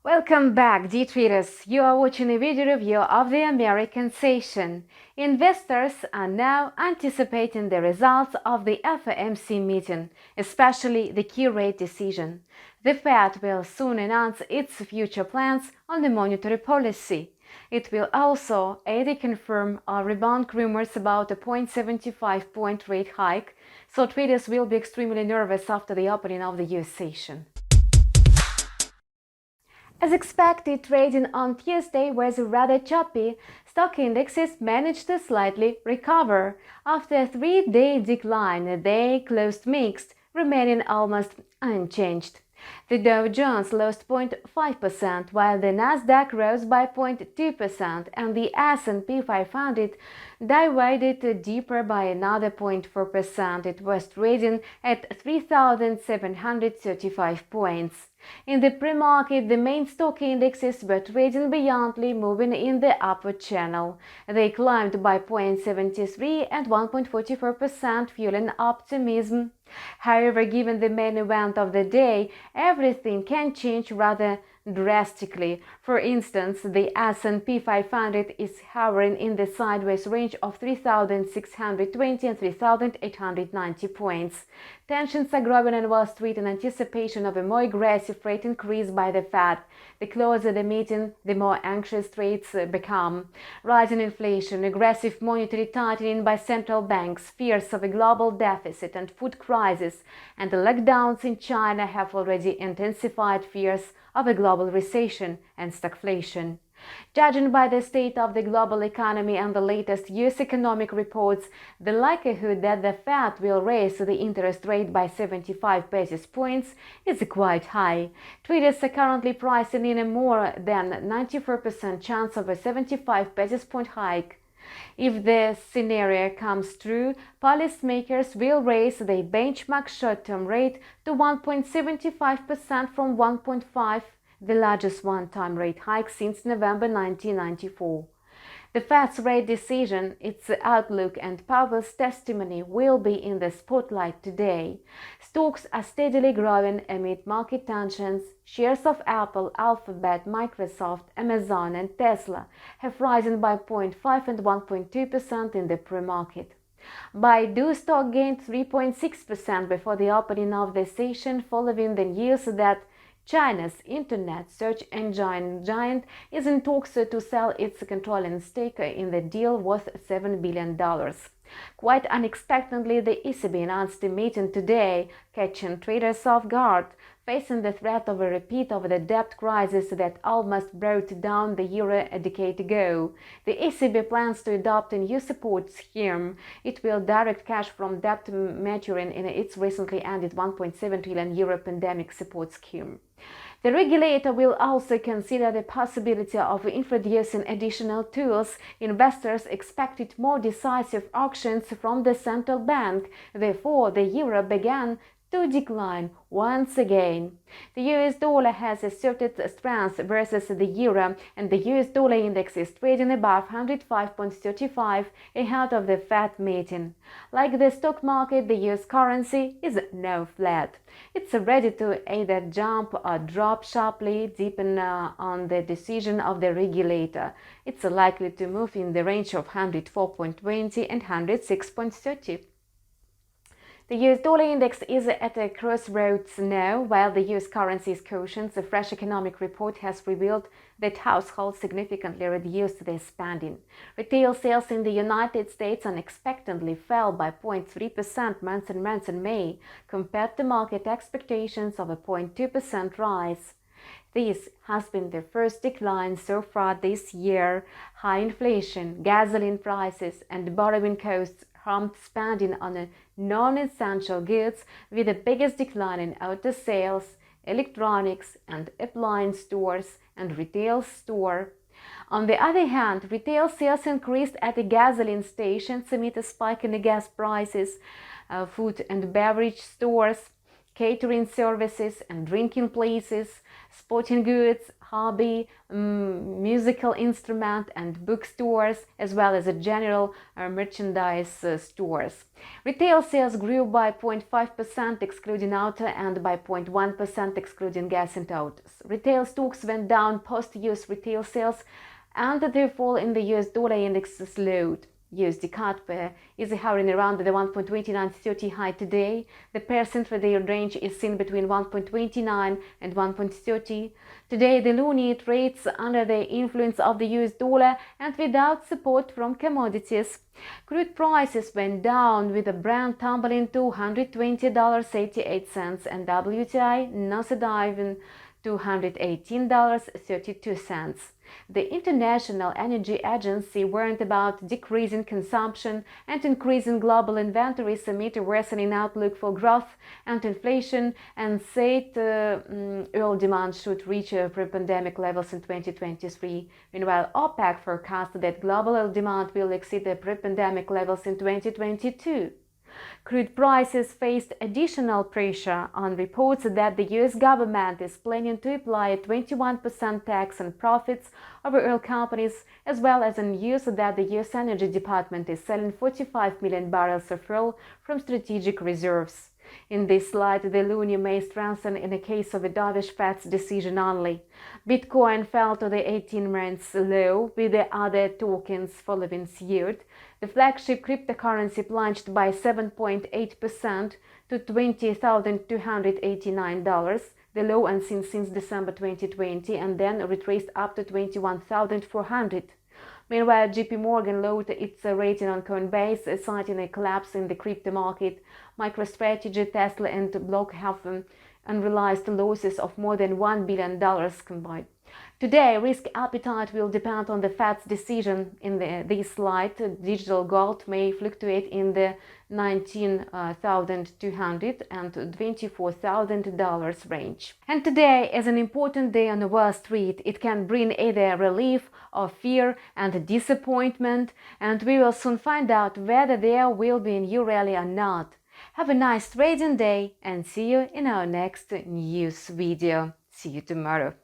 Welcome back, D-traders. You are watching a video review of the American session. Investors are now anticipating the results of the FOMC meeting, especially the key rate decision. The Fed will soon announce its future plans on the monetary policy. It will also either confirm or debunk rumors about a 0.75 point rate hike, so traders will be extremely nervous after the opening of the US session. As expected, trading on Tuesday was rather choppy. Stock indexes managed to slightly recover. After a three-day decline, they closed mixed, remaining almost unchanged. The Dow Jones lost 0.5%, while the NASDAQ rose by 0.2%, and the S&P 500 divided deeper by another 0.4%. It was trading at 3,735 points. In the pre-market, the main stock indexes were trading buoyantly, moving in the upward channel. They climbed by 0.73 and 1.44%, fueling optimism. However, given the main event of the day, everything can change rather drastically. For instance, the S&P 500 is hovering in the sideways range of 3,620 and 3,890 points. Tensions are growing on Wall Street in anticipation of a more aggressive rate increase by the Fed. The closer the meeting, the more anxious trades become. Rising inflation, aggressive monetary tightening by central banks, fears of a global deficit and food crisis, and the lockdowns in China have already intensified fears of a global recession and stagflation. Judging by the state of the global economy and the latest US economic reports, the likelihood that the Fed will raise the interest rate by 75 basis points is quite high. Traders are currently pricing in a more than 94% chance of a 75 basis point hike. If the scenario comes true, policymakers will raise the benchmark short-term rate to 1.75% from 1.5%, the largest one-time rate hike since November 1994. The Fed's rate decision, its outlook and Powell's testimony will be in the spotlight today. Stocks are steadily growing amid market tensions. Shares of Apple, Alphabet, Microsoft, Amazon and Tesla have risen by 0.5 and 1.2% in the pre-market. Baidu stock gained 3.6% before the opening of the session following the news that China's internet search engine giant is in talks to sell its controlling stake in the deal worth $7 billion. Quite unexpectedly, the ECB announced a meeting today, catching traders off guard, facing the threat of a repeat of the debt crisis that almost brought down the euro a decade ago. The ECB plans to adopt a new support scheme. It will direct cash from debt maturing in its recently ended €1.7 trillion pandemic support scheme. The regulator will also consider the possibility of introducing additional tools. Investors expected more decisive actions from the central bank. Therefore, the euro began to decline once again. The US dollar has asserted strength versus the euro, and the US dollar index is trading above 105.35 ahead of the Fed meeting. Like the stock market, the US currency is now flat. It's ready to either jump or drop sharply, depending on the decision of the regulator. It's likely to move in the range of 104.20 and 106.30. The US dollar index is at a crossroads now. While the US currency is cautious, a fresh economic report has revealed that households significantly reduced their spending. Retail sales in the United States unexpectedly fell by 0.3% month-on-month in May, compared to market expectations of a 0.2% rise. This has been the first decline so far this year. High inflation, gasoline prices, and borrowing costs harmed spending on non-essential goods, with the biggest decline in auto sales, electronics and appliance stores and retail store. On the other hand, retail sales increased at the gasoline stations amid a spike in the gas prices. Food and beverage stores catering services and drinking places, sporting goods, hobby, musical instrument and bookstores, as well as general merchandise stores. Retail sales grew by 0.5% excluding auto and by 0.1% excluding gas and autos. Retail stocks went down post-US retail sales, and the fall in the US dollar index slowed. USD CAD pair is hovering around the 1.2930 high today. The pair's intraday range is seen between 1.29 and 1.30. Today, the loonie trades under the influence of the US dollar and without support from commodities. Crude prices went down, with the Brent tumbling to $120.88 and WTI nosediving to $118.32. The International Energy Agency warned about decreasing consumption and increasing global inventories amid a worsening outlook for growth and inflation, and said oil demand should reach pre-pandemic levels in 2023. Meanwhile, OPEC forecast that global oil demand will exceed the pre-pandemic levels in 2022. Crude prices faced additional pressure on reports that the US government is planning to apply a 21% tax on profits over oil companies, as well as on news that the US Energy Department is selling 45 million barrels of oil from strategic reserves. In this light, the loonie may strengthen in the case of a dovish Fed's decision only. Bitcoin fell to the 18-month low, with the other tokens following suit. The flagship cryptocurrency plunged by 7.8% to $20,289, the low unseen since December 2020, and then retraced up to $21,400. Meanwhile, JP Morgan lowered its rating on Coinbase, citing a collapse in the crypto market. MicroStrategy, Tesla, and Block have unrealized losses of more than $1 billion combined. Today, risk appetite will depend on the Fed's decision. In this light, digital gold may fluctuate in the $19,200 and $24,000 range. And today is an important day on Wall Street. It can bring either relief or fear and disappointment, and we will soon find out whether there will be a new rally or not. Have a nice trading day and see you in our next news video. See you tomorrow.